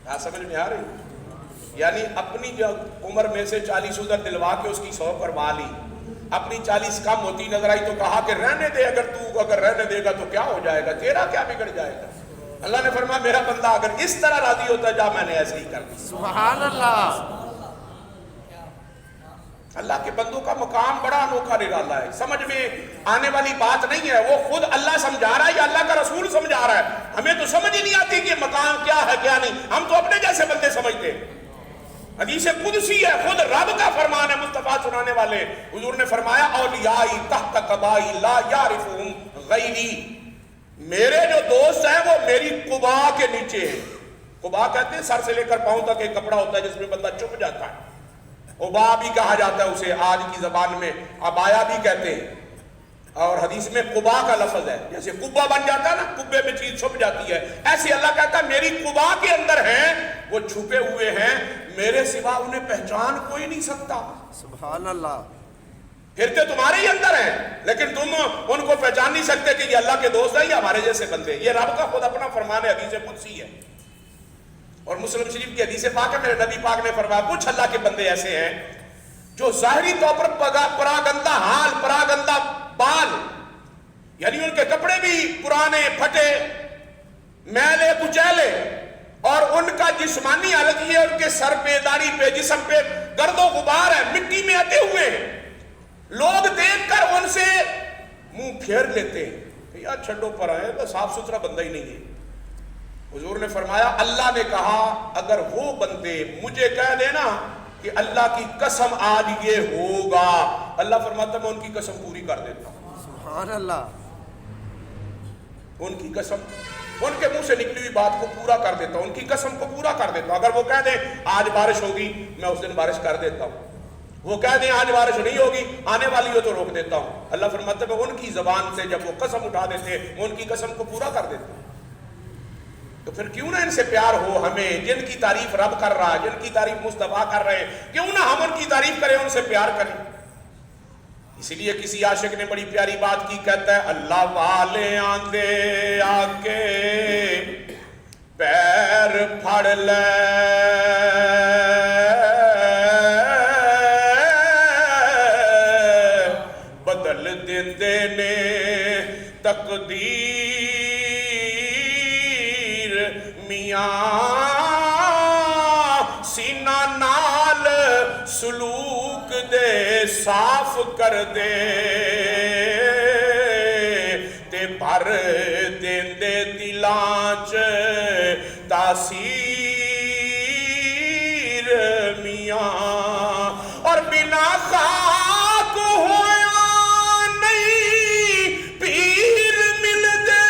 کیا سمجھ میں آ رہی؟ یعنی اپنی جو عمر میں سے 40 ادھر دلوا کے اس کی 100 کروا لی. اپنی 40 کم ہوتی نظر آئی تو کہا کہ رہنے دے، اگر رہنے دے گا تو کیا ہو جائے گا، تیرا کیا بگڑ جائے گا؟ اللہ نے فرمایا میرا بندہ اگر اس طرح راضی ہوتا جا میں نے ایسے ہی کر دی. سبحان اللہ. اللہ کے بندوں کا مقام بڑا انوکھا نرالا ہے. سمجھ میں آنے والی بات نہیں ہے، وہ خود اللہ سمجھا رہا ہے یا اللہ کا رسول سمجھا رہا ہے. ہمیں تو سمجھ ہی نہیں آتی کہ مقام کیا ہے کیا نہیں، ہم تو اپنے جیسے بندے سمجھتے ہیں. حدیث قدسی ہے، خود رب کا فرمان ہے مصطفیٰ سنانے والے. حضور نے فرمایا اولیائی تحت قبائی لا یعرفہم غیری، میرے جو دوست ہیں وہ میری قبا کے نیچے ہیں. قبا کہتے ہیں سر سے لے کر پاؤں تک ایک کپڑا ہوتا ہے جس میں بندہ چھپ جاتا ہے. قبا بھی کہا جاتا ہے اسے، آج کی زبان میں عبایا بھی کہتے ہیں. اور حدیث میں قبا کا لفظ ہے، جیسے قبا بن جاتا ہے نا، قبے میں چیز چھپ جاتی ہے، ایسے اللہ کہتا ہے میری قبا کے اندر ہیں، وہ چھپے ہوئے ہیں، میرے سوا انہیں پہچان کوئی نہیں سکتا. سبحان اللہ. پھرتے تمہارے ہی اندر ہیں لیکن تم ان کو پہچان نہیں سکتے کہ یہ اللہ کے دوست ہیں یا ہمارے جیسے بندے. یہ رب کا خود اپنا فرمان ہے، حدیث قدسی ہے. اور مسلم شریف کی حدیث پاک ہے، میرے نبی پاک نے فرمایا کچھ اللہ کے بندے ایسے ہیں جو ظاہری طور پر پراگندہ حال، پراگندہ بال، یعنی ان کے کپڑے بھی پرانے پھٹے میلے کچیلے، اور ان کا جسمانی حالت یہ ان کے سر پہ، داڑھی پہ، جسم پہ گرد و غبار ہے، مٹی میں اٹے ہوئے ہیں. لوگ دیکھ کر ان سے منہ پھیر لیتے ہیں کہ یار چھڈو پر آئے، تو صاف ستھرا بندہ ہی نہیں ہے. حضور نے فرمایا اللہ نے کہا اگر وہ بندے مجھے کہہ دینا کہ اللہ کی قسم آج یہ ہوگا، اللہ فرماتا میں ان کی قسم پوری کر دیتا ہوں. سبحان اللہ. ان کی قسم، ان کے منہ سے نکلی ہوئی بات کو پورا کر دیتا ہوں، ان کی قسم کو پورا کر دیتا ہوں۔ اگر وہ کہہ دیں آج بارش ہوگی، میں اس دن بارش کر دیتا ہوں۔ وہ کہہ دیں آج بارش نہیں ہوگی، آنے والی ہو تو روک دیتا ہوں۔ اللہ فرماتا ہے میں ان کی زبان سے جب وہ قسم اٹھا دیتے میں ان کی قسم کو پورا کر دیتا ہوں۔ تو پھر کیوں نہ ان سے پیار ہو ہمیں، جن کی تعریف رب کر رہا ہے، جن کی تعریف مصطفیٰ کر رہے ہیں، کیوں نہ ہم ان کی تعریف کریں، ان سے پیار کریں۔ اسی لیے کسی عاشق نے بڑی پیاری بات کی، کہتا ہے اللہ والے آندے آکے پیر پھڑ لے، بدل دیندے نے تقدیر میاں، سینہ نال سلوک دے صاف کر دے، تے بھر دیندے دلاں چ تاثیر میاں، اور بنا خاک ہویا نہیں پیر مل دے،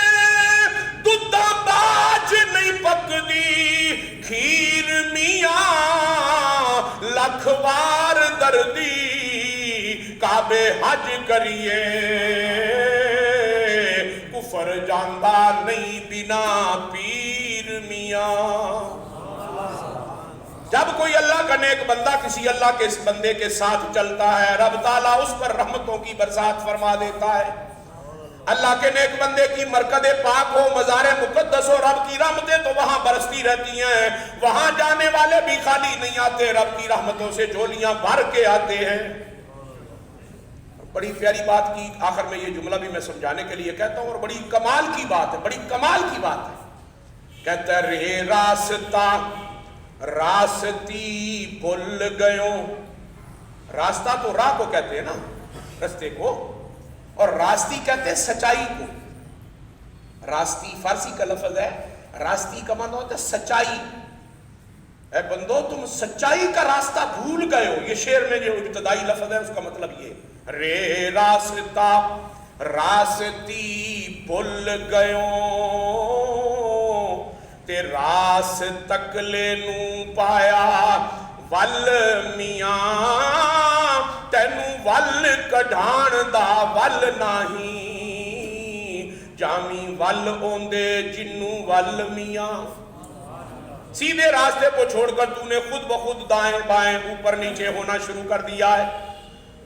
دودھا باج نہیں پکدی کھیر میاں، لکھ وار دردی کعبے حج کریے، کفر جاندہ نہیں بنا پیر میاں۔ جب کوئی اللہ کا نیک بندہ کسی اللہ کے اس بندے کے ساتھ چلتا ہے، رب تعالیٰ اس پر رحمتوں کی برسات فرما دیتا ہے۔ اللہ کے نیک بندے کی مرکز پاک ہو، مزار مقدس ہو، رب کی رحمتیں تو وہاں برستی رہتی ہیں، وہاں جانے والے بھی خالی نہیں آتے، رب کی رحمتوں سے جھولیاں بھر کے آتے ہیں۔ بڑی پیاری بات کی، آخر میں یہ جملہ بھی میں سمجھانے کے لیے کہتا ہوں، اور بڑی کمال کی بات ہے، بڑی کمال کی بات ہے۔ کہتا ہے رے راستہ راستی بھول گیوں، راستہ تو راہ کو کہتے ہیں نا، رستے کو، اور راستی کہتے ہیں سچائی کو۔ راستی فارسی کا لفظ ہے، راستی کا معنی ہوتا ہے سچائی۔ اے بندو تم سچائی کا راستہ بھول گئے ہو، یہ شعر میں جو ابتدائی لفظ ہے اس کا مطلب یہ، رے راستہ راستی بھول گیوں، تے راس تکلے نوں پایا ول میاں، تینوں ول کڈھان دا ول نہیں، جامی ول اوندے جنوں ول میاں۔ سیدھے راستے کو چھوڑ کر تو نے خود بخود دائیں بائیں اوپر نیچے ہونا شروع کر دیا ہے،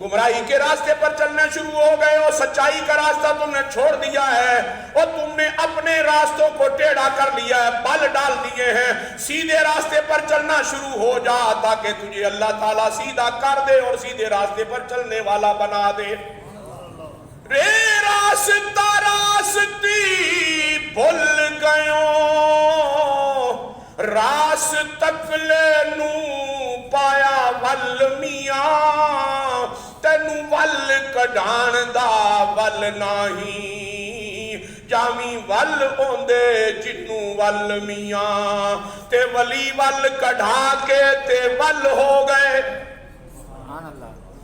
گمراہی کے راستے پر چلنا شروع ہو گئے ہو، سچائی کا راستہ تم نے چھوڑ دیا ہے، اور تم نے اپنے راستوں کو ٹیڑھا کر لیا ہے، بل ڈال دیے ہیں۔ سیدھے راستے پر چلنا شروع ہو جا تاکہ تجھے اللہ تعالیٰ سیدھا کر دے اور سیدھے راستے پر چلنے والا بنا دے۔ رے راستہ راستی بھول گیوں، راس تکلے نوں پایا ول میاں، تینوں ول کڈھان دا ول نہیں، جامی ول اوندے جنوں ول میاں، تے ولی ول کڈھا کے تے ول ہو گئے،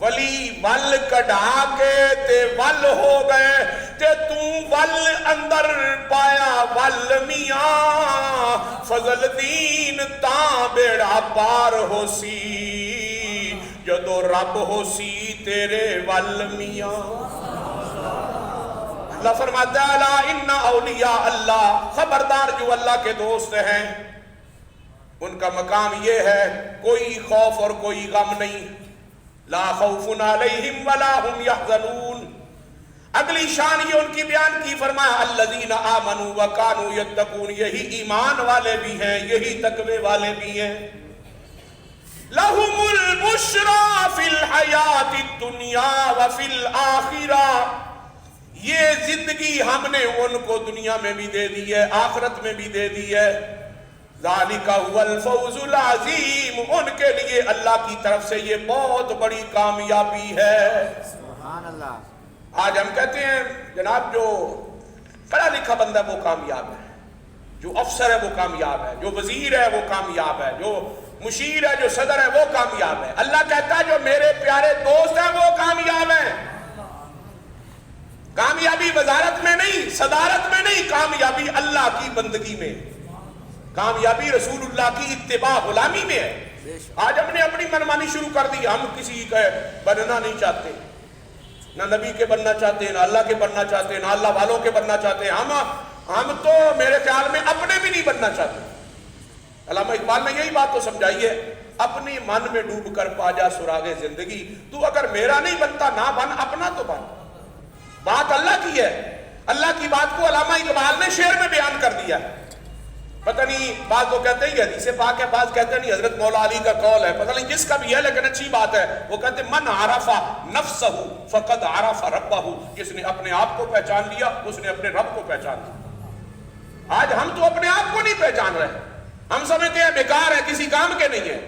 ولی ول کڈھا کے تے ول ہو گئے، تے توں ول اندر پایا ول میاں، فضل دین تاں بیڑا پار ہو سی، جدو رب ہو سی تیرے ول میاں۔ اللہ فرماتا ہے الا ان اولیاء اللہ، خبردار جو اللہ کے دوست ہیں ان کا مقام یہ ہے کوئی خوف اور کوئی غم نہیں، لا خوف علیہم ولا هم يحزنون۔ اگلی شان یہ ان کی بیان کی، فرمایا الذین آمنوا وکانوا یتقون، یہی ایمان والے بھی ہیں، یہی تقوی والے بھی ہیں۔ لہم البشریٰ فی الحیات الدنیا وفی الآخرہ، یہ زندگی ہم نے ان کو دنیا میں بھی دے دی ہے، آخرت میں بھی دے دی ہے۔ ذالک هو الفوز العظیم، ان کے لیے اللہ کی طرف سے یہ بہت بڑی کامیابی ہے۔ سبحان اللہ۔ آج ہم کہتے ہیں جناب جو پڑھا لکھا بندہ ہے وہ کامیاب ہے، جو افسر ہے وہ کامیاب ہے، جو وزیر ہے وہ کامیاب ہے، جو مشیر ہے، جو صدر ہے وہ کامیاب ہے۔ اللہ کہتا ہے جو میرے پیارے دوست ہیں وہ کامیاب ہیں۔ کامیابی وزارت میں نہیں، صدارت میں نہیں، کامیابی اللہ کی بندگی میں، کامیابی رسول اللہ کی اتباع غلامی میں ہے۔ آج ہم نے اپنی منمانی شروع کر دی، ہم کسی کا بننا نہیں چاہتے، نہ نبی کے بننا چاہتے، نہ اللہ کے بننا چاہتے، نہ اللہ والوں کے بننا چاہتے، ہم تو میرے خیال میں اپنے بھی نہیں بننا چاہتے۔ علامہ اقبال نے یہی بات تو سمجھائی ہے، اپنی من میں ڈوب کر پا جا سراغ زندگی، تو اگر میرا نہیں بنتا نہ بن، اپنا تو بن۔ بات اللہ کی ہے، اللہ کی بات کو علامہ اقبال نے شعر میں بیان کر دیا۔ پتہ نہیں، بعض تو کہتے ہیں یہ حدیث پاک ہے، بعض کہتے ہیں نہیں حضرت مولا علی کا قول ہے، پتہ نہیں جس کا بھی ہے لیکن اچھی بات ہے۔ وہ کہتے ہیں من عرف نفسہ فقد عرف ربہ، جس نے اپنے آپ کو پہچان لیا اس نے اپنے رب کو پہچان لیا۔ آج ہم تو اپنے آپ کو نہیں پہچان رہے، ہم سمجھتے ہیں بیکار ہے، کسی کام کے نہیں ہے۔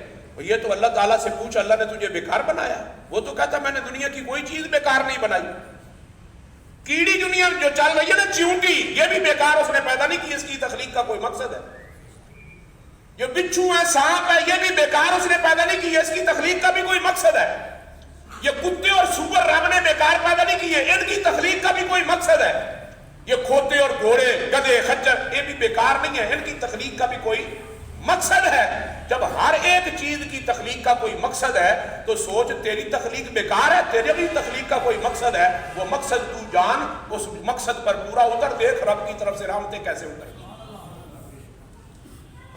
یہ تو اللہ تعالیٰ سے پوچھ، اللہ نے تجھے بیکار بنایا؟ وہ تو کہتا میں نے دنیا کی کوئی چیز بیکار نہیں بنائی۔ کیڑی دنیا جو چل رہی ہے نا، چیونٹی، یہ بھی بیکار اس نے پیدا نہیں کی، اس کی تخلیق کا کوئی مقصد ہے۔ جو بچھو ہے، سانپ ہے، یہ بھی بیکار اس نے پیدا نہیں کی، اس کی تخلیق کا بھی کوئی مقصد ہے۔ یہ کتے اور سور رب نے بیکار پیدا نہیں کیے، ان کی تخلیق کا بھی کوئی مقصد ہے۔ یہ کھوتے اور گھوڑے، گدھے، خچر، یہ بھی بیکار نہیں ہے، ان کی تخلیق کا بھی کوئی مقصد ہے۔ جب ہر ایک چیز کی تخلیق کا کوئی مقصد ہے تو سوچ تیری تخلیق بیکار ہے؟ تیرے بھی تخلیق کا کوئی مقصد ہے، وہ مقصد تو جان، اس مقصد پر پورا اتر، دیکھ رب کی طرف سے رحمتیں کیسے اتر۔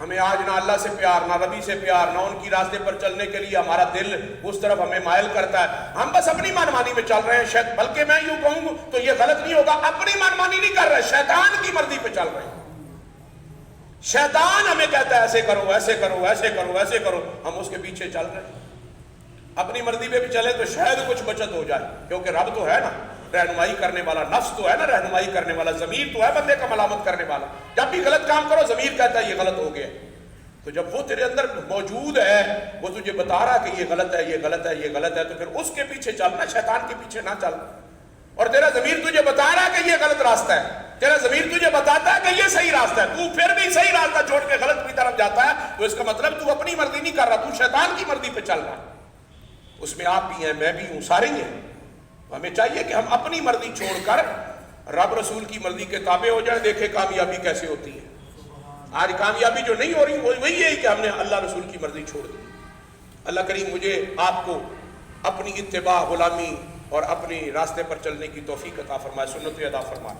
ہمیں آج نہ اللہ سے پیار، نہ ربی سے پیار، نہ ان کی راستے پر چلنے کے لیے ہمارا دل اس طرف ہمیں مائل کرتا ہے۔ ہم بس اپنی منمانی میں چل رہے ہیں، شاید بلکہ میں یوں کہوں تو یہ غلط نہیں ہوگا، اپنی منمانی نہیں کر رہے، شیطان کی مرضی پہ چل رہے ہیں۔ شیطان ہمیں کہتا ہے ایسے کرو، ایسے کرو، ایسے کرو، ایسے کرو، ہم اس کے پیچھے چل رہے ہیں۔ اپنی مرضی پہ بھی چلے تو شاید کچھ بچت ہو جائے، کیونکہ رب تو ہے نا رہنمائی کرنے والا، نفس تو ہے نا رہنمائی کرنے والا، ضمیر تو ہے بندے کا ملامت کرنے والا۔ جب بھی غلط کام کرو ضمیر کہتا ہے یہ غلط ہو گیا، تو جب وہ تیرے اندر موجود ہے، وہ تجھے بتا رہا کہ یہ غلط ہے، یہ غلط ہے، یہ غلط ہے، تو پھر اس کے پیچھے چلنا، شیطان کے پیچھے نہ چل۔ اور تیرا ضمیر تجھے بتا رہا ہے کہ یہ غلط راستہ ہے، تیرا ضمیر تجھے بتاتا ہے کہ یہ صحیح راستہ ہے، تو پھر بھی صحیح راستہ چھوڑ کے غلط کی طرف جاتا ہے، تو اس کا مطلب تو اپنی مرضی نہیں کر رہا، تو شیطان کی مرضی پہ چل رہا ہے۔ اس میں آپ بھی ہیں، میں بھی ہوں، سارے ہی ہیں۔ ہمیں چاہیے کہ ہم اپنی مرضی چھوڑ کر رب رسول کی مرضی کے تابع ہو جائیں، دیکھیں کامیابی کیسے ہوتی ہے۔ آج کامیابی جو نہیں ہو رہی وہ وہی ہے کہ ہم نے اللہ رسول کی مرضی چھوڑ دی۔ اللہ کریم مجھے آپ کو اپنی اتباع غلامی اور اپنی راستے پر چلنے کی توفیق عطا فرمائے، سنت عطا فرمائے۔